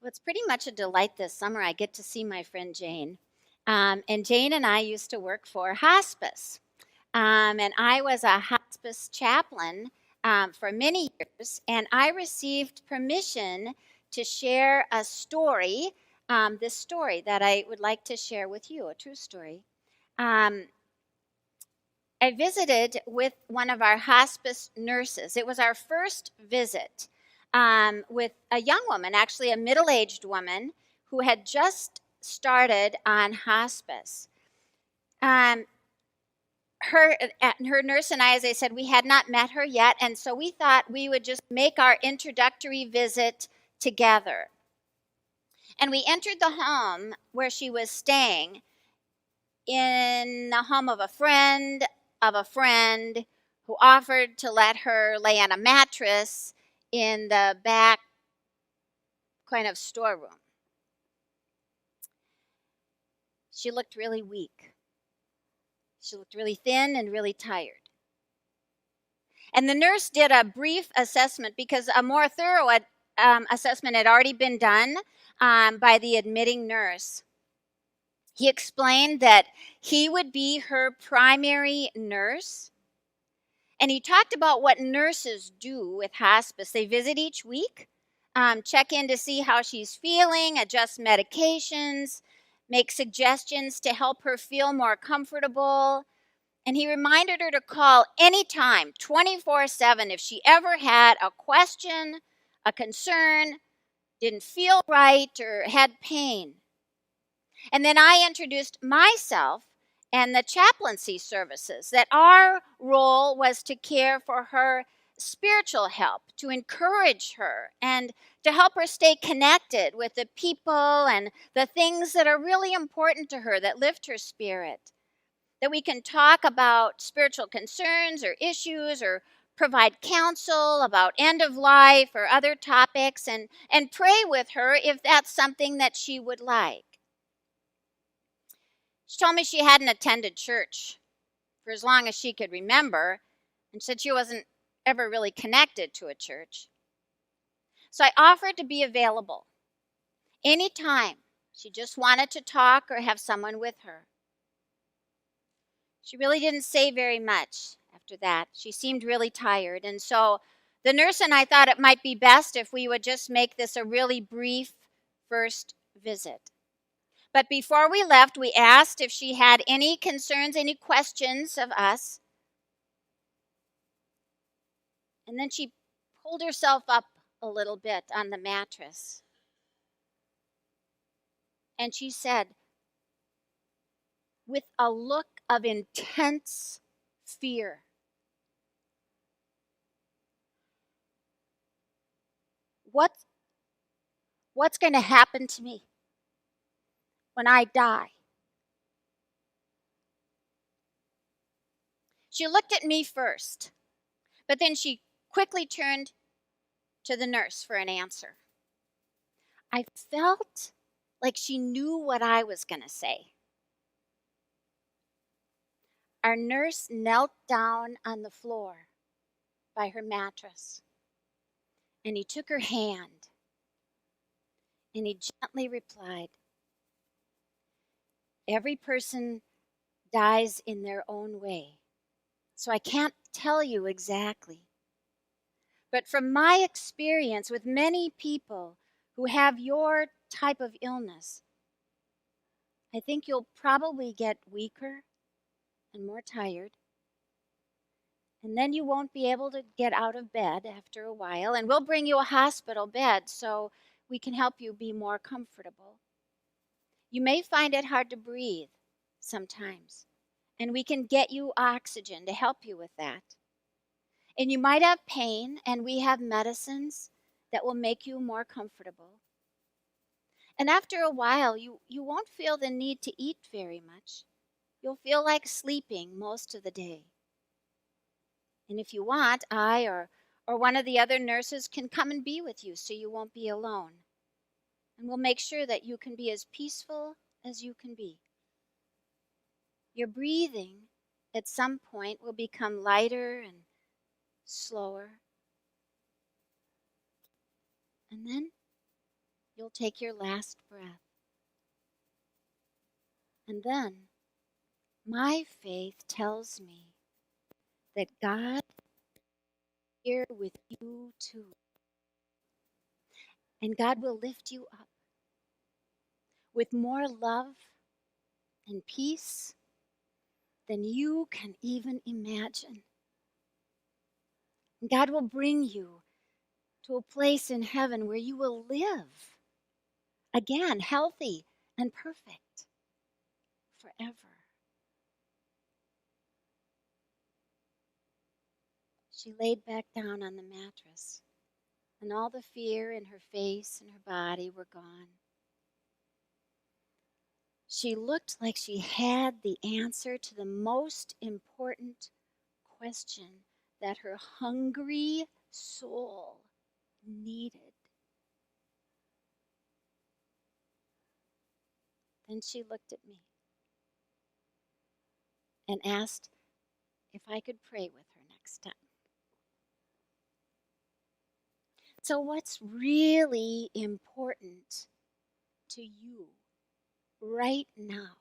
Well, it's pretty much a delight this summer. I get to see my friend Jane. And Jane and I used to work for hospice. And I was a hospice chaplain for many years. And I received permission to share a story, this story that I would like to share with you, a true story. Um, I visited with one of our hospice nurses. It was our first visit with a young woman, actually a middle aged woman, who had just started on hospice. Um, her nurse and I, as I said, we had not met her yet, and so we thought we would just make our introductory visit together. And we entered the home where she was staying in the home of a friend who offered to let her lay on a mattress in the back kind of storeroom. She looked really weak. She looked really thin and really tired. And the nurse did a brief assessment because a more thorough assessment had already been done by the admitting nurse. He explained that he would be her primary nurse. And he talked about what nurses do with hospice. They visit each week, check in to see how she's feeling, adjust medications, make suggestions to help her feel more comfortable. And he reminded her to call anytime, 24/7, if she ever had a question, a concern, didn't feel right, or had pain. And then I introduced myself and the chaplaincy services, that our role was to care for her spiritual help, to encourage her, and to help her stay connected with the people and the things that are really important to her, that lift her spirit. That we can talk about spiritual concerns or issues, or provide counsel about end of life or other topics, and pray with her if that's something that she would like. She told me she hadn't attended church for as long as she could remember, and said she wasn't ever really connected to a church. So I offered to be available anytime she just wanted to talk or have someone with her. She really didn't say very much after that. She seemed really tired, and so the nurse and I thought it might be best if we would just make this a really brief first visit. But before we left, we asked if she had any concerns, any questions of us. And then she pulled herself up a little bit on the mattress. And she said, with a look of intense fear, what's going to happen to me when I die? She looked at me first, but then she quickly turned to the nurse for an answer. I felt like she knew what I was going to say. Our nurse knelt down on the floor by her mattress, and he took her hand, and he gently replied, every person dies in their own way, so I can't tell you exactly. But from my experience with many people who have your type of illness, I think you'll probably get weaker and more tired. And then you won't be able to get out of bed after a while, and we'll bring you a hospital bed so we can help you be more comfortable. You may find it hard to breathe sometimes, and we can get you oxygen to help you with that. And you might have pain, and we have medicines that will make you more comfortable. And after a while, you won't feel the need to eat very much. You'll feel like sleeping most of the day. And if you want, I or one of the other nurses can come and be with you so you won't be alone. And we'll make sure that you can be as peaceful as you can be. Your breathing at some point will become lighter and slower. And then you'll take your last breath. And then my faith tells me that God is here with you too. And God will lift you up with more love and peace than you can even imagine. And God will bring you to a place in heaven where you will live again, healthy and perfect forever. She laid back down on the mattress, and all the fear in her face and her body were gone. She looked like she had the answer to the most important question that her hungry soul needed. Then she looked at me and asked if I could pray with her next time. So, what's really important to you right now?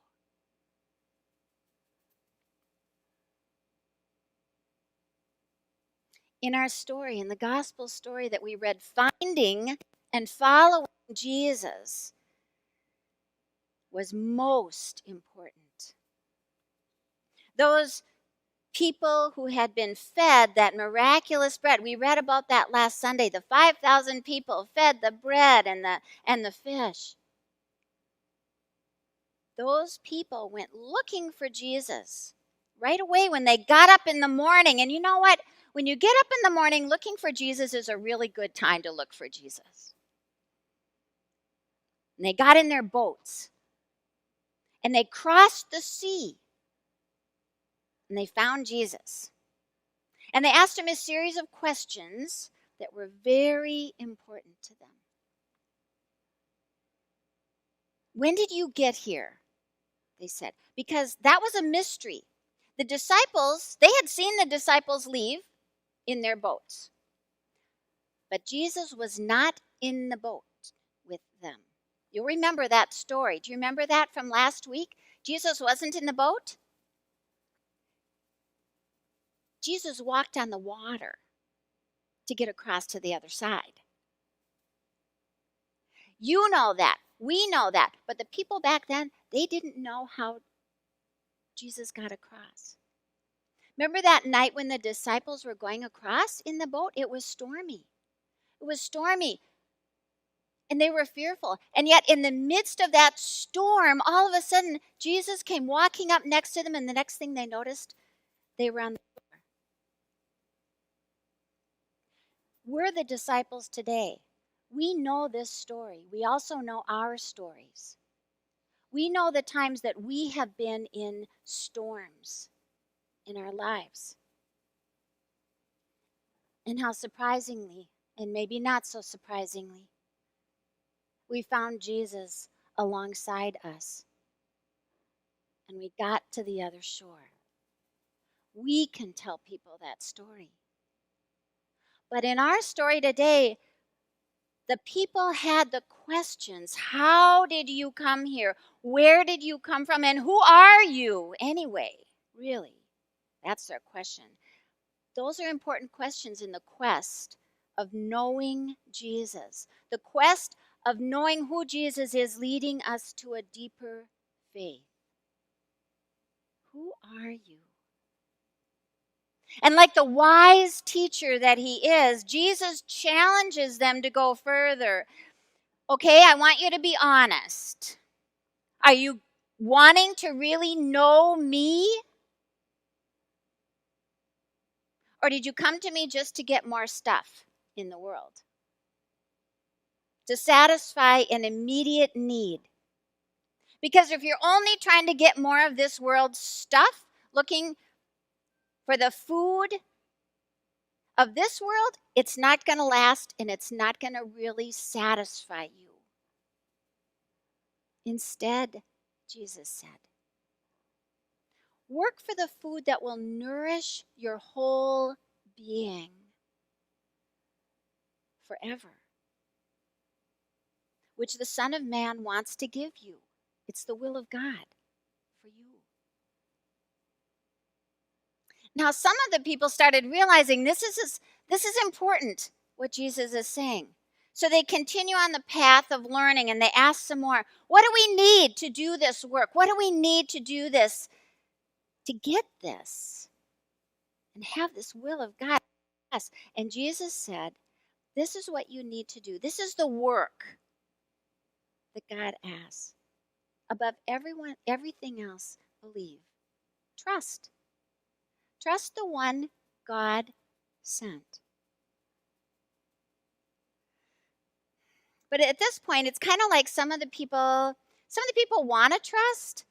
In our story, in the gospel story that we read, finding and following Jesus was most important. Those people who had been fed that miraculous bread, we read about that last Sunday, the 5,000 people fed the bread and the fish. Those people went looking for Jesus right away when they got up in the morning. And you know what? When you get up in the morning, looking for Jesus is a really good time to look for Jesus. And they got in their boats and they crossed the sea and they found Jesus. And they asked him a series of questions that were very important to them. When did you get here? They said, because that was a mystery. The disciples, they had seen the disciples leave in their boats. But Jesus was not in the boat with them. You'll remember that story. Do you remember that from last week? Jesus wasn't in the boat. Jesus walked on the water to get across to the other side. You know that. We know that. But the people back then, they didn't know how Jesus got across. Remember that night when the disciples were going across in the boat? It was stormy. It was stormy. And they were fearful. And yet in the midst of that storm, all of a sudden, Jesus came walking up next to them. And the next thing they noticed, they were on the shore. We're the disciples today. We know this story. We also know our stories. We know the times that we have been in storms in our lives. And how surprisingly, and maybe not so surprisingly, we found Jesus alongside us. And we got to the other shore. We can tell people that story. But in our story today, the people had the questions. How did you come here? Where did you come from? And who are you anyway? Really? That's their question. Those are important questions in the quest of knowing Jesus. The quest of knowing who Jesus is, leading us to a deeper faith. Who are you? And like the wise teacher that he is, Jesus challenges them to go further. Okay, I want you to be honest. Are you wanting to really know me? Or did you come to me just to get more stuff in the world? To satisfy an immediate need? Because if you're only trying to get more of this world's stuff, looking for the food of this world, it's not going to last and it's not going to really satisfy you. Instead, Jesus said, work for the food that will nourish your whole being forever. which the Son of Man wants to give you. It's the will of God for you. Now, some of the people started realizing this is important, what Jesus is saying. So they continue on the path of learning and they ask some more. What do we need to do this work? What do we need to do this, to get this and have this will of God? Yes. And Jesus said, this is what you need to do. This is the work that God asks. Above everything else, believe. Trust. Trust the one God sent. But at this point, it's kind of like some of the people want to trust,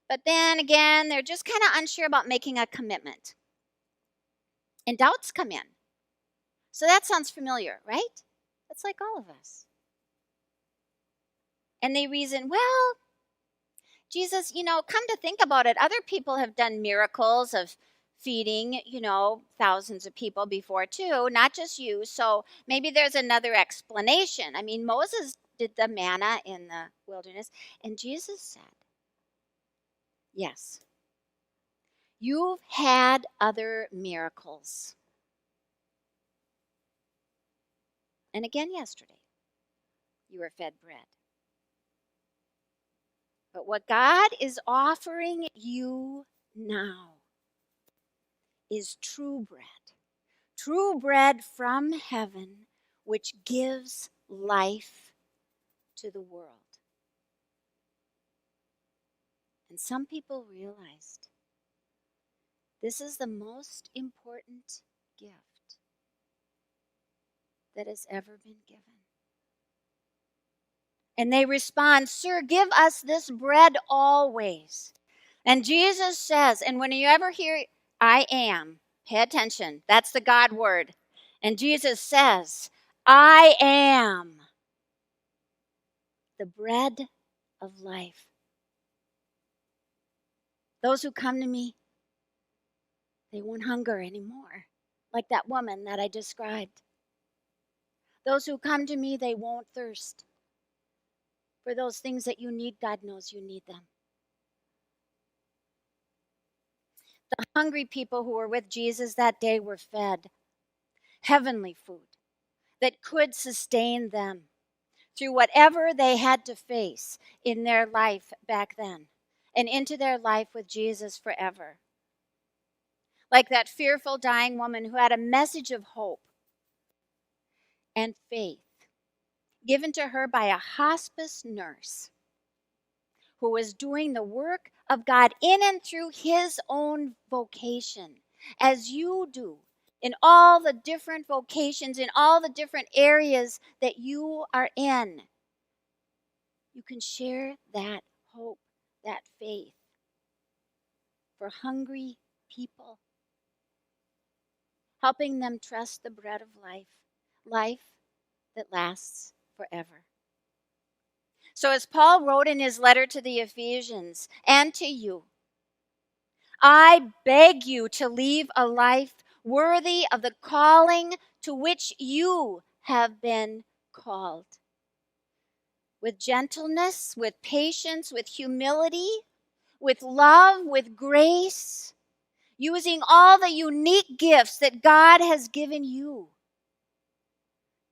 but then again, they're just kind of unsure about making a commitment. And doubts come in. So that sounds familiar, right? That's like all of us. And they reason, well, Jesus, come to think about it, other people have done miracles of feeding, thousands of people before too, not just you. So maybe there's another explanation. I mean, Moses did the manna in the wilderness, and Jesus said, yes, you've had other miracles. And again yesterday, you were fed bread. But what God is offering you now is true bread from heaven, which gives life to the world. And some people realized this is the most important gift that has ever been given. And they respond, sir, give us this bread always. And Jesus says, and when you ever hear, I am, pay attention, that's the God word. And Jesus says, I am the bread of life. Those who come to me, they won't hunger anymore, like that woman that I described. Those who come to me, they won't thirst. For those things that you need, God knows you need them. The hungry people who were with Jesus that day were fed heavenly food that could sustain them through whatever they had to face in their life back then and into their life with Jesus forever. Like that fearful dying woman who had a message of hope and faith given to her by a hospice nurse who was doing the work of God in and through his own vocation, as you do in all the different vocations, in all the different areas that you are in. You can share that hope, that faith for hungry people, helping them trust the bread of life that lasts forever. So as Paul wrote in his letter to the Ephesians and to you, I beg you to leave a life worthy of the calling to which you have been called. With gentleness, with patience, with humility, with love, with grace, using all the unique gifts that God has given you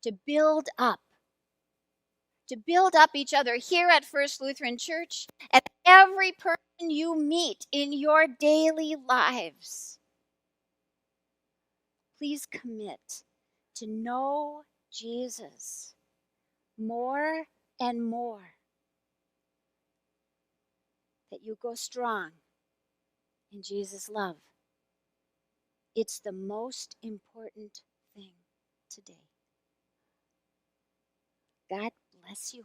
to build up each other here at First Lutheran Church and every person you meet in your daily lives. Please commit to know Jesus more and more, that you go strong in Jesus' love. It's the most important thing today. God bless you.